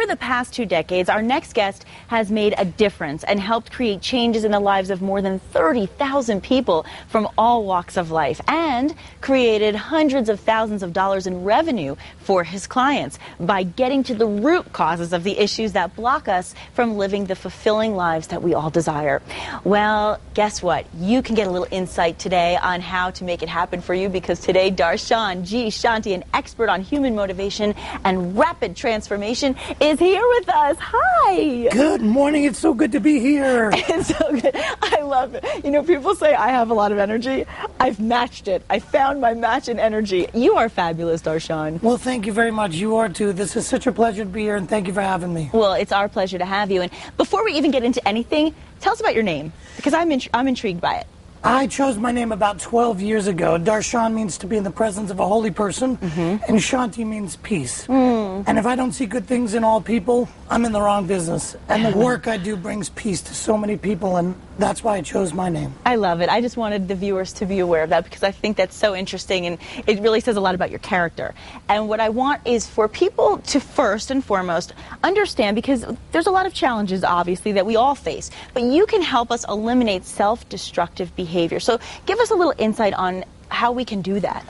over the past 2 decades, our next guest has made a difference and helped create changes in the lives of more than 30,000 people from all walks of life, and created hundreds of thousands of dollars in revenue for his clients by getting to the root causes of the issues that block us from living the fulfilling lives that we all desire. Well, guess what? You can get a little insight today on how to make it happen for you, because today Darshon G, Shanti, an expert on human motivation and rapid transformation, is here with us. Hi! Good morning. It's so good to be here. It's so good. I love it. You know, people say I have a lot of energy. I've matched it. I found my match in energy. You are fabulous, Darshon. Well, thank you very much. You are too. This is such a pleasure to be here, and thank you for having me. Well, it's our pleasure to have you. And before we even get into anything, tell us about your name, because I'm intrigued by it. I chose my name about 12 years ago. Darshon means to be in the presence of a holy person, and Shanti means peace. And if I don't see good things in all people, I'm in the wrong business. And the work I do brings peace to so many people, and that's why I chose my name. I love it. I just wanted the viewers to be aware of that, because I think that's so interesting, and it really says a lot about your character. And what I want is for people to first and foremost understand, because there's a lot of challenges, obviously, that we all face, but you can help us eliminate self-destructive behavior. So give us a little insight on how we can do that.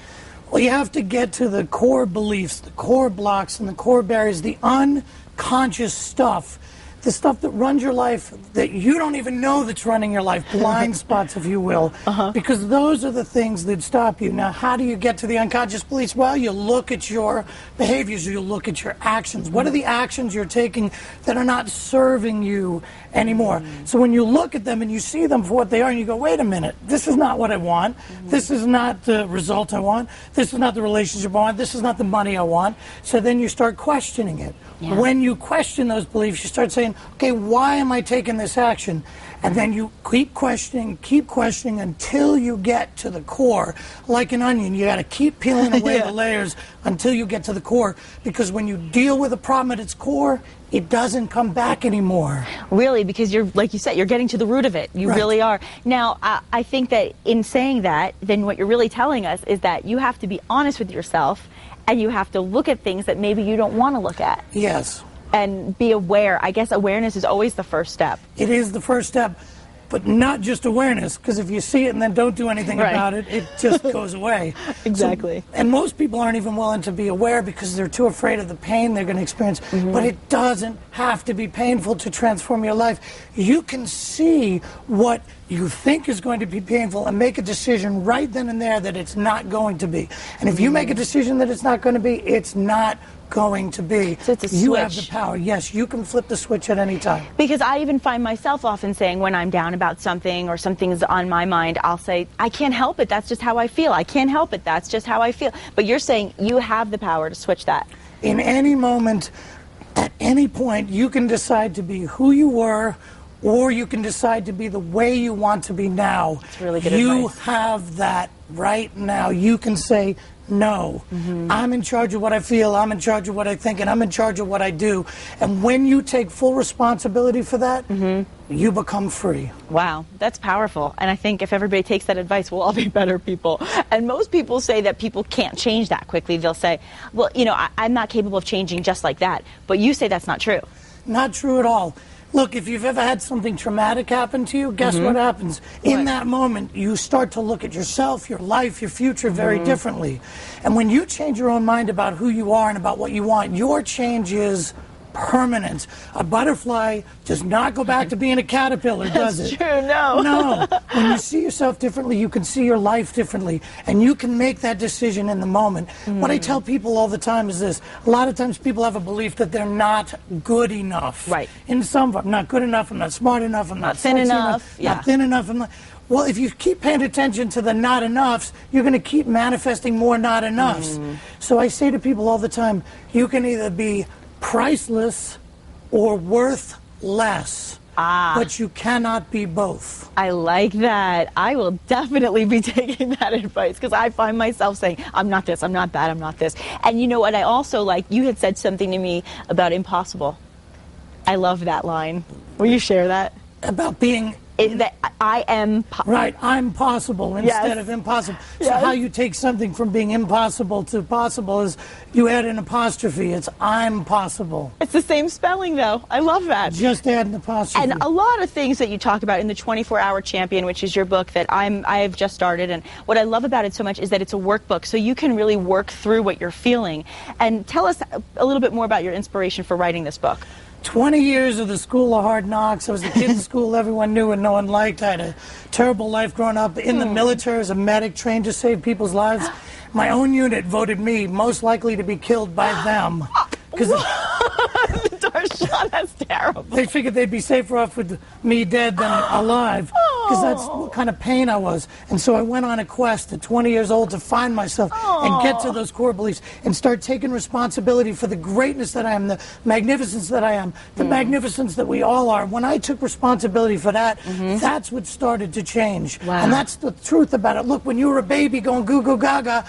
Well, you have to get to the core beliefs, the core blocks, and the core barriers, the unconscious stuff, the stuff that runs your life that you don't even know that's running your life, blind spots, if you will, because those are the things that stop you. Now, how do you get to the unconscious beliefs? Well, you look at your behaviors, you look at your actions. What are the actions you're taking that are not serving you anymore? So when you look at them and you see them for what they are, and you go, wait a minute, this is not what I want. This is not the result I want. This is not the relationship I want. This is not the money I want. So then you start questioning it. Yeah. When you question those beliefs, you start saying, okay, why am I taking this action? And then you keep questioning until you get to the core. Like an onion, you got to keep peeling away the layers until you get to the core. Because when you deal with a problem at its core, it doesn't come back anymore. Really, because you're, like you said, you're getting to the root of it. You really are. Now, I think that in saying that, then what you're really telling us is that you have to be honest with yourself, and you have to look at things that maybe you don't want to look at. Yes. And be aware. I guess awareness is always the first step. It is the first step, but not just awareness, because if you see it and then don't do anything about it, it just goes away. Exactly. So, and most people aren't even willing to be aware because they're too afraid of the pain they're going to experience. But it doesn't have to be painful to transform your life. You can see what you think is going to be painful and make a decision right then and there that it's not going to be. And if you make a decision that it's not going to be, it's not going to be. So it's a switch. You have the power. Yes, you can flip the switch at any time. Because I even find myself often saying, when I'm down about something or something's on my mind, I'll say, I can't help it, that's just how I feel. I can't help it, that's just how I feel. But you're saying you have the power to switch that. In any moment, at any point, you can decide to be who you were, or you can decide to be the way you want to be now. That's really good You advice. have that right now. You can say, no, I'm in charge of what I feel, I'm in charge of what I think, and I'm in charge of what I do. And when you take full responsibility for that, you become free. Wow, that's powerful. And I think if everybody takes that advice, we'll all be better people. And most people say that people can't change that quickly. They'll say, well, you know, I'm not capable of changing just like that. But you say that's not true. Not true at all. Look, if you've ever had something traumatic happen to you, guess what happens? In that moment, you start to look at yourself, your life, your future very differently. And when you change your own mind about who you are and about what you want, your change is permanent. A butterfly does not go back to being a caterpillar, does it? That's true, no. No. When you see yourself differently, you can see your life differently, and you can make that decision in the moment. What I tell people all the time is this. A lot of times people have a belief that they're not good enough. Right. In some, I'm not good enough, I'm not smart enough, I'm not thin sexy enough, not thin enough. Well, if you keep paying attention to the not enoughs, you're going to keep manifesting more not enoughs. So I say to people all the time, you can either be priceless or worth less. But you cannot be both. I like that. I will definitely be taking that advice, because I find myself saying, I'm not this, I'm not that, I'm not this. And you know what I also like? You had said something to me about impossible. I love that line. Will you share that? About being that I am right, I'm possible instead of impossible. So how you take something from being impossible to possible is you add an apostrophe. It's I'm possible. It's the same spelling, though. I love that. Just add an apostrophe. And a lot of things that you talk about in the 24-Hour Champion, which is your book that I've just started. And what I love about it so much is that it's a workbook, so you can really work through what you're feeling. And tell us a little bit more about your inspiration for writing this book. 20 years of the school of hard knocks. I was the kid in school everyone knew and no one liked. I had a terrible life growing up. In the military as a medic trained to save people's lives. My own unit voted me most likely to be killed by them. Darshon, that's terrible. They figured they'd be safer off with me dead than alive, because that's what kind of pain I was. And so I went on a quest at 20 years old to find myself and get to those core beliefs and start taking responsibility for the greatness that I am, the magnificence that I am, the magnificence that we all are. When I took responsibility for that, that's what started to change. Wow. And that's the truth about it. Look, when you were a baby going goo goo gaga,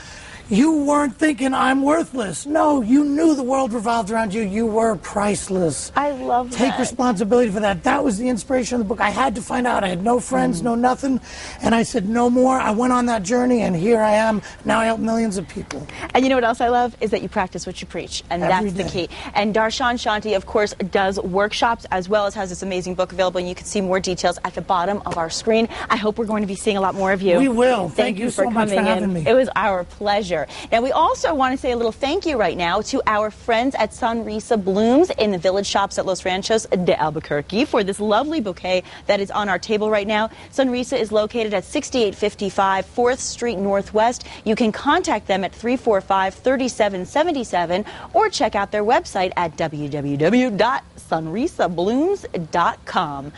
you weren't thinking I'm worthless. No, you knew the world revolved around you. You were priceless. I love that. Take responsibility for that. That was the inspiration of the book. I had to find out. I had no friends, no nothing. And I said, no more. I went on that journey, and here I am. Now I help millions of people. And you know what else I love? Is that you practice what you preach. And Every that's the day. key. And Darshon Shanti, of course, does workshops as well as has this amazing book available. And you can see more details at the bottom of our screen. I hope we're going to be seeing a lot more of you. We will. Thank you so much for coming having in. me. It was our pleasure. Now, we also want to say a little thank you right now to our friends at Sonrisa Blooms in the Village Shops at Los Ranchos de Albuquerque for this lovely bouquet that is on our table right now. Sonrisa is located at 6855 4th Street Northwest. You can contact them at 345-3777 or check out their website at www.sonrisablooms.com.